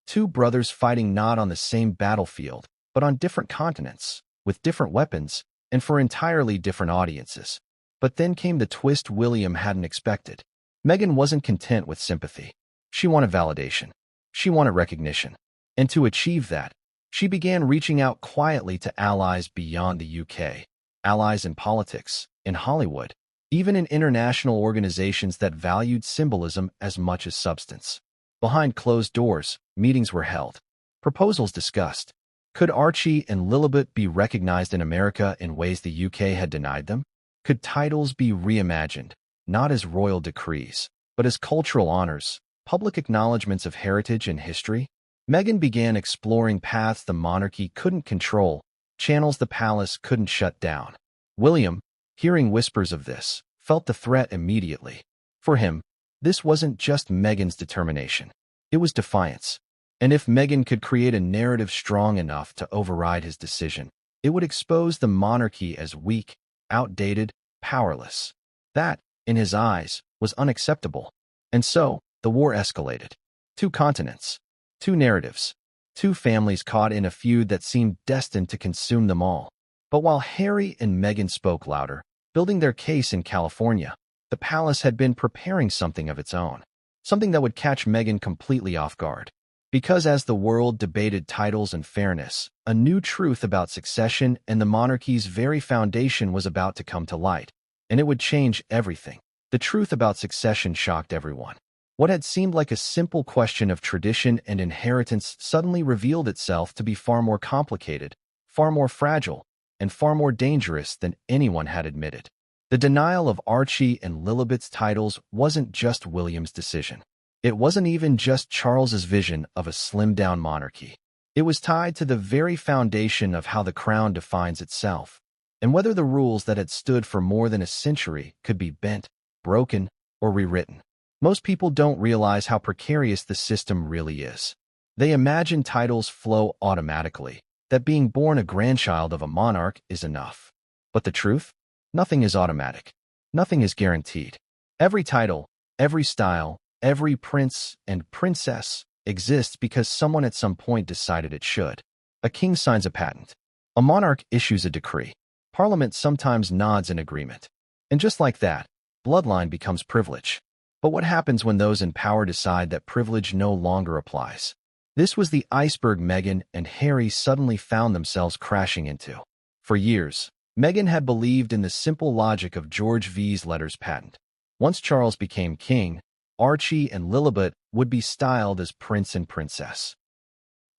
Two brothers fighting not on the same battlefield, but on different continents, with different weapons, and for entirely different audiences. But then came the twist William hadn't expected. Meghan wasn't content with sympathy. She wanted validation. She wanted recognition. And to achieve that, she began reaching out quietly to allies beyond the UK, allies in politics, in Hollywood, even in international organizations that valued symbolism as much as substance. Behind closed doors, meetings were held. Proposals discussed. Could Archie and Lilibet be recognized in America in ways the UK had denied them? Could titles be reimagined, not as royal decrees, but as cultural honors, public acknowledgments of heritage and history? Meghan began exploring paths the monarchy couldn't control, channels the palace couldn't shut down. William, hearing whispers of this, felt the threat immediately. For him, this wasn't just Meghan's determination. It was defiance. And if Meghan could create a narrative strong enough to override his decision, it would expose the monarchy as weak, outdated, powerless. That, in his eyes, was unacceptable. And so, the war escalated. Two continents, two narratives, two families caught in a feud that seemed destined to consume them all. But while Harry and Meghan spoke louder, building their case in California, the palace had been preparing something of its own, something that would catch Meghan completely off guard. Because as the world debated titles and fairness, a new truth about succession and the monarchy's very foundation was about to come to light, and it would change everything. The truth about succession shocked everyone. What had seemed like a simple question of tradition and inheritance suddenly revealed itself to be far more complicated, far more fragile, and far more dangerous than anyone had admitted. The denial of Archie and Lilibet's titles wasn't just William's decision. It wasn't even just Charles's vision of a slimmed-down monarchy. It was tied to the very foundation of how the crown defines itself, and whether the rules that had stood for more than a century could be bent, broken, or rewritten. Most people don't realize how precarious the system really is. They imagine titles flow automatically, that being born a grandchild of a monarch is enough. But the truth? Nothing is automatic. Nothing is guaranteed. Every title, every style, every prince and princess exists because someone at some point decided it should. A king signs a patent. A monarch issues a decree. Parliament sometimes nods in agreement. And just like that, bloodline becomes privilege. But what happens when those in power decide that privilege no longer applies? This was the iceberg Meghan and Harry suddenly found themselves crashing into. For years, Meghan had believed in the simple logic of George V's letters patent. Once Charles became king, Archie and Lilibet would be styled as prince and princess.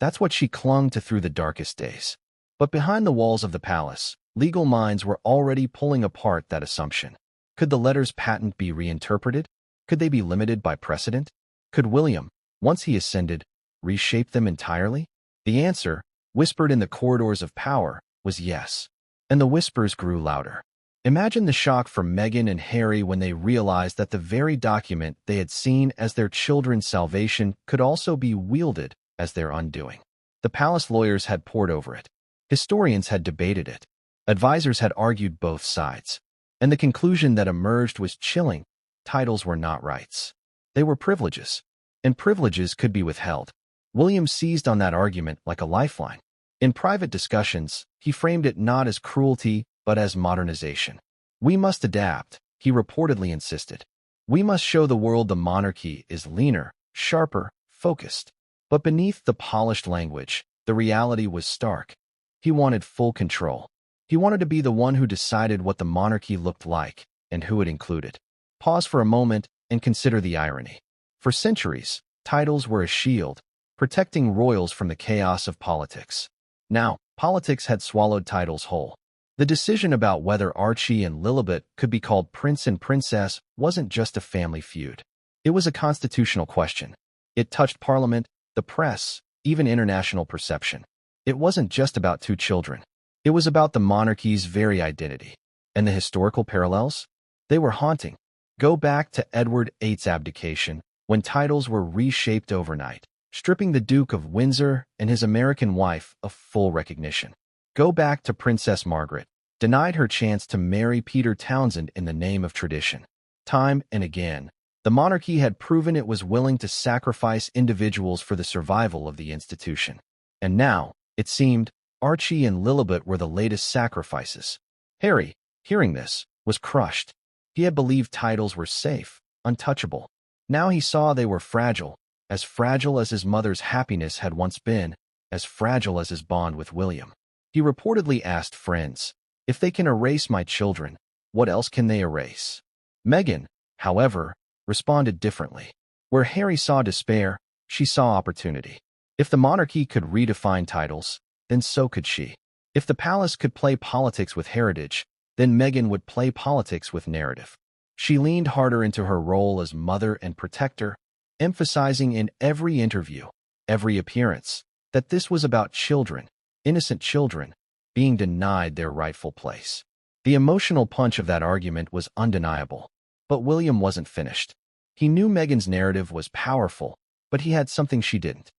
That's what she clung to through the darkest days. But behind the walls of the palace, legal minds were already pulling apart that assumption. Could the letters patent be reinterpreted? Could they be limited by precedent? Could William, once he ascended, reshape them entirely? The answer, whispered in the corridors of power, was yes. And the whispers grew louder. Imagine the shock for Meghan and Harry when they realized that the very document they had seen as their children's salvation could also be wielded as their undoing. The palace lawyers had pored over it. Historians had debated it. Advisors had argued both sides. And the conclusion that emerged was chilling. Titles were not rights. They were privileges. And privileges could be withheld. William seized on that argument like a lifeline. In private discussions, he framed it not as cruelty, but as modernization. We must adapt, he reportedly insisted. We must show the world the monarchy is leaner, sharper, focused. But beneath the polished language, the reality was stark. He wanted full control. He wanted to be the one who decided what the monarchy looked like and who it included. Pause for a moment and consider the irony. For centuries, titles were a shield, protecting royals from the chaos of politics. Now, politics had swallowed titles whole. The decision about whether Archie and Lilibet could be called prince and princess wasn't just a family feud. It was a constitutional question. It touched Parliament, the press, even international perception. It wasn't just about two children. It was about the monarchy's very identity. And the historical parallels? They were haunting. Go back to Edward VIII's abdication, when titles were reshaped overnight, stripping the Duke of Windsor and his American wife of full recognition. Go back to Princess Margaret, denied her chance to marry Peter Townsend in the name of tradition. Time and again, the monarchy had proven it was willing to sacrifice individuals for the survival of the institution. And now, it seemed, Archie and Lilibet were the latest sacrifices. Harry, hearing this, was crushed. He had believed titles were safe, untouchable. Now he saw they were fragile as his mother's happiness had once been, as fragile as his bond with William. He reportedly asked friends, "If they can erase my children, what else can they erase?" Meghan, however, responded differently. Where Harry saw despair, she saw opportunity. If the monarchy could redefine titles, then so could she. If the palace could play politics with heritage, then Meghan would play politics with narrative. She leaned harder into her role as mother and protector, emphasizing in every interview, every appearance, that this was about children, innocent children, being denied their rightful place. The emotional punch of that argument was undeniable. But William wasn't finished. He knew Meghan's narrative was powerful, but he had something she didn't.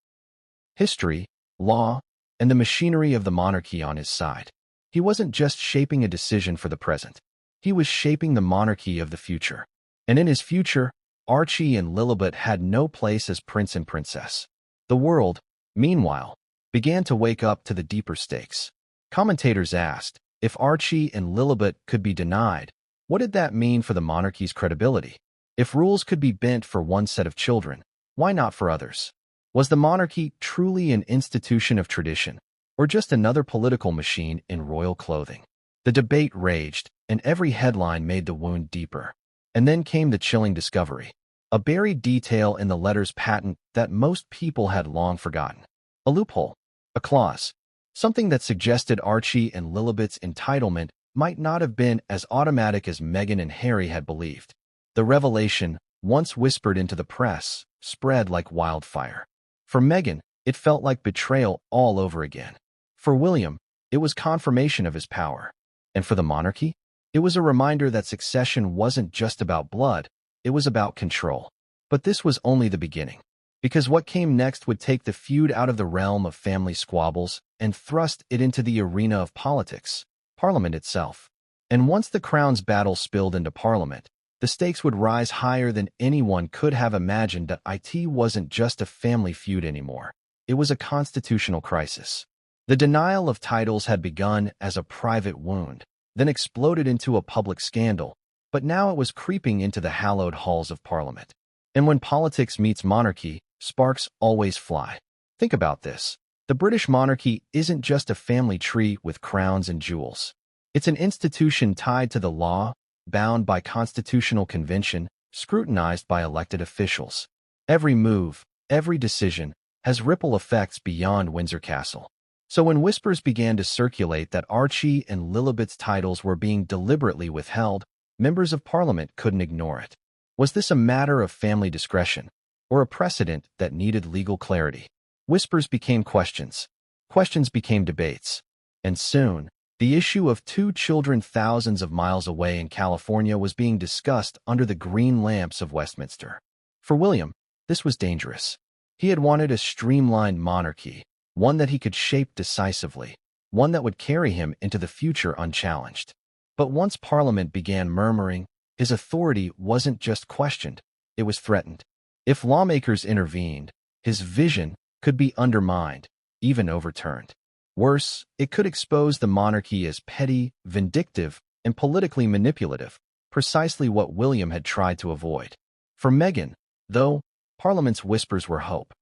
History, law, and the machinery of the monarchy on his side. He wasn't just shaping a decision for the present. He was shaping the monarchy of the future. And in his future, Archie and Lilibet had no place as prince and princess. The world, meanwhile, began to wake up to the deeper stakes. Commentators asked, if Archie and Lilibet could be denied, what did that mean for the monarchy's credibility? If rules could be bent for one set of children, why not for others? Was the monarchy truly an institution of tradition, or just another political machine in royal clothing? The debate raged, and every headline made the wound deeper. And then came the chilling discovery, a buried detail in the letter's patent that most people had long forgotten. A loophole, a clause, something that suggested Archie and Lilibet's entitlement might not have been as automatic as Meghan and Harry had believed. The revelation, once whispered into the press, spread like wildfire. For Meghan, it felt like betrayal all over again. For William, it was confirmation of his power. And for the monarchy, it was a reminder that succession wasn't just about blood, it was about control. But this was only the beginning. Because what came next would take the feud out of the realm of family squabbles and thrust it into the arena of politics, Parliament itself. And once the crown's battle spilled into Parliament, the stakes would rise higher than anyone could have imagined. That it wasn't just a family feud anymore. It was a constitutional crisis. The denial of titles had begun as a private wound, then exploded into a public scandal, but now it was creeping into the hallowed halls of Parliament. And when politics meets monarchy, sparks always fly. Think about this. The British monarchy isn't just a family tree with crowns and jewels. It's an institution tied to the law, bound by constitutional convention, scrutinized by elected officials. Every move, every decision, has ripple effects beyond Windsor Castle. So when whispers began to circulate that Archie and Lilibet's titles were being deliberately withheld, members of Parliament couldn't ignore it. Was this a matter of family discretion, or a precedent that needed legal clarity? Whispers became questions. Questions became debates. And soon, the issue of two children thousands of miles away in California was being discussed under the green lamps of Westminster. For William, this was dangerous. He had wanted a streamlined monarchy, one that he could shape decisively, one that would carry him into the future unchallenged. But once Parliament began murmuring, his authority wasn't just questioned, it was threatened. If lawmakers intervened, his vision could be undermined, even overturned. Worse, it could expose the monarchy as petty, vindictive, and politically manipulative, precisely what William had tried to avoid. For Meghan, though, Parliament's whispers were hope.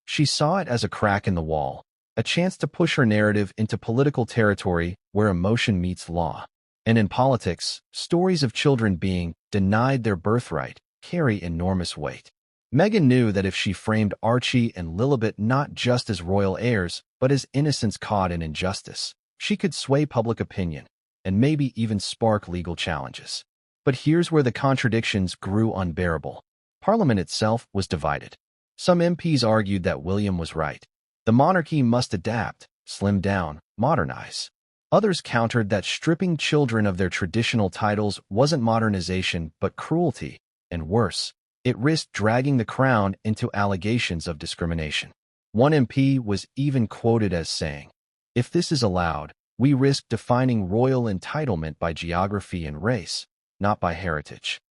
She saw it as a crack in the wall, a chance to push her narrative into political territory where emotion meets law. And in politics, stories of children being denied their birthright carry enormous weight. Meghan knew that if she framed Archie and Lilibet not just as royal heirs, but as innocents caught in injustice, she could sway public opinion and maybe even spark legal challenges. But here's where the contradictions grew unbearable. Parliament itself was divided. Some MPs argued that William was right. The monarchy must adapt, slim down, modernize. Others countered that stripping children of their traditional titles wasn't modernization but cruelty, and worse, it risked dragging the crown into allegations of discrimination. One MP was even quoted as saying, "If this is allowed, we risk defining royal entitlement by geography and race, not by heritage."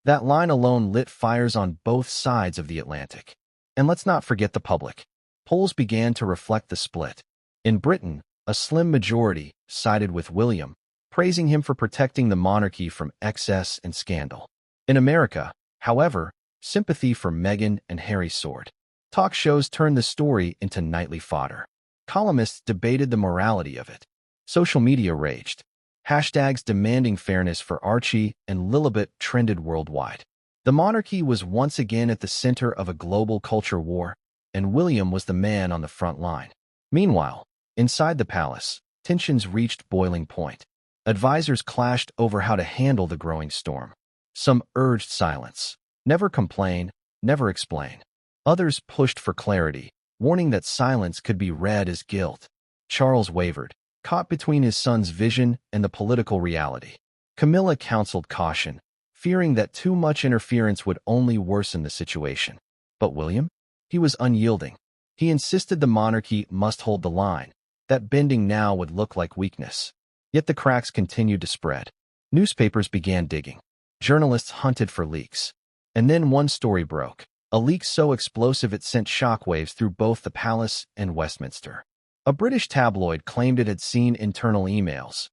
That line alone lit fires on both sides of the Atlantic. And let's not forget the public. Polls began to reflect the split. In Britain, a slim majority sided with William, praising him for protecting the monarchy from excess and scandal. In America, however, sympathy for Meghan and Harry soared. Talk shows turned the story into nightly fodder. Columnists debated the morality of it. Social media raged. Hashtags demanding fairness for Archie and Lilibet trended worldwide. The monarchy was once again at the center of a global culture war, and William was the man on the front line. Meanwhile, inside the palace, tensions reached boiling point. Advisors clashed over how to handle the growing storm. Some urged silence. Never complain, never explain. Others pushed for clarity, warning that silence could be read as guilt. Charles wavered, caught between his son's vision and the political reality. Camilla counseled caution, fearing that too much interference would only worsen the situation. But William? He was unyielding. He insisted the monarchy must hold the line, that bending now would look like weakness. Yet the cracks continued to spread. Newspapers began digging. Journalists hunted for leaks. And then one story broke. A leak so explosive it sent shockwaves through both the palace and Westminster. A British tabloid claimed it had seen internal emails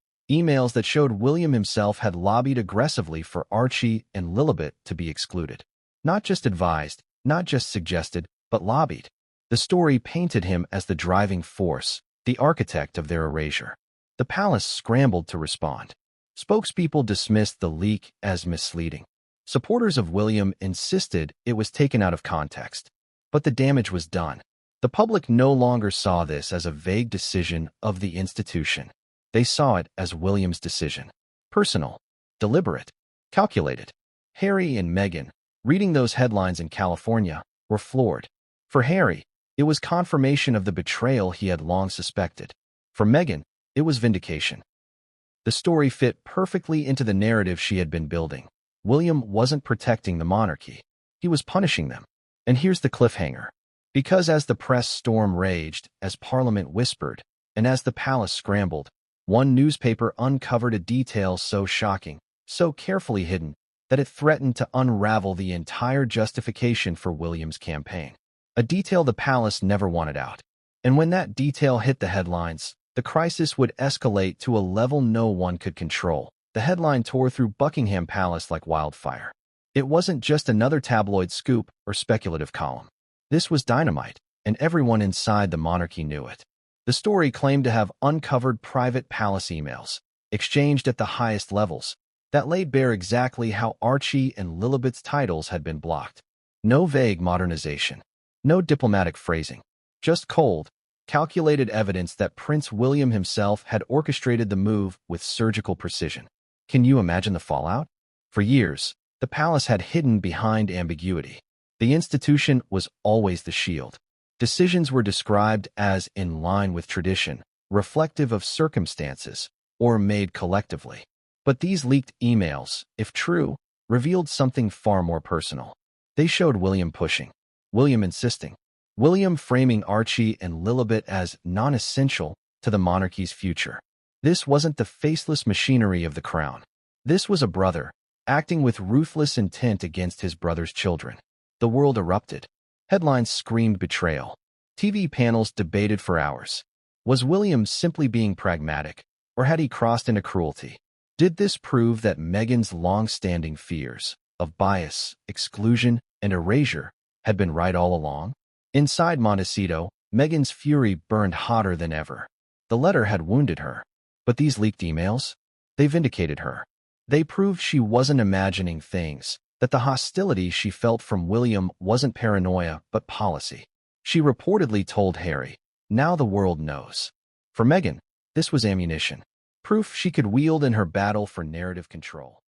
that showed William himself had lobbied aggressively for Archie and Lilibet to be excluded. Not just advised, not just suggested, but lobbied. The story painted him as the driving force, the architect of their erasure. The palace scrambled to respond. Spokespeople dismissed the leak as misleading. Supporters of William insisted it was taken out of context. But the damage was done. The public no longer saw this as a vague decision of the institution. They saw it as William's decision. Personal, deliberate, calculated. Harry and Meghan, reading those headlines in California, were floored. For Harry, it was confirmation of the betrayal he had long suspected. For Meghan, it was vindication. The story fit perfectly into the narrative she had been building. William wasn't protecting the monarchy. He was punishing them. And here's the cliffhanger. Because as the press storm raged, as Parliament whispered, and as the palace scrambled, one newspaper uncovered a detail so shocking, so carefully hidden, that it threatened to unravel the entire justification for William's campaign. A detail the palace never wanted out. And when that detail hit the headlines, the crisis would escalate to a level no one could control. The headline tore through Buckingham Palace like wildfire. It wasn't just another tabloid scoop or speculative column. This was dynamite, and everyone inside the monarchy knew it. The story claimed to have uncovered private palace emails, exchanged at the highest levels, that laid bare exactly how Archie and Lilibet's titles had been blocked. No vague modernization, no diplomatic phrasing, just cold, calculated evidence that Prince William himself had orchestrated the move with surgical precision. Can you imagine the fallout? For years, the palace had hidden behind ambiguity. The institution was always the shield. Decisions were described as in line with tradition, reflective of circumstances, or made collectively. But these leaked emails, if true, revealed something far more personal. They showed William pushing, William insisting, William framing Archie and Lilibet as non-essential to the monarchy's future. This wasn't the faceless machinery of the crown. This was a brother, acting with ruthless intent against his brother's children. The world erupted. Headlines screamed betrayal. TV panels debated for hours. Was William simply being pragmatic, or had he crossed into cruelty? Did this prove that Meghan's long-standing fears of bias, exclusion, and erasure had been right all along? Inside Montecito, Meghan's fury burned hotter than ever. The letter had wounded her. But these leaked emails? They vindicated her. They proved she wasn't imagining things, that the hostility she felt from William wasn't paranoia but policy. She reportedly told Harry, "Now the world knows." For Meghan, this was ammunition, proof she could wield in her battle for narrative control.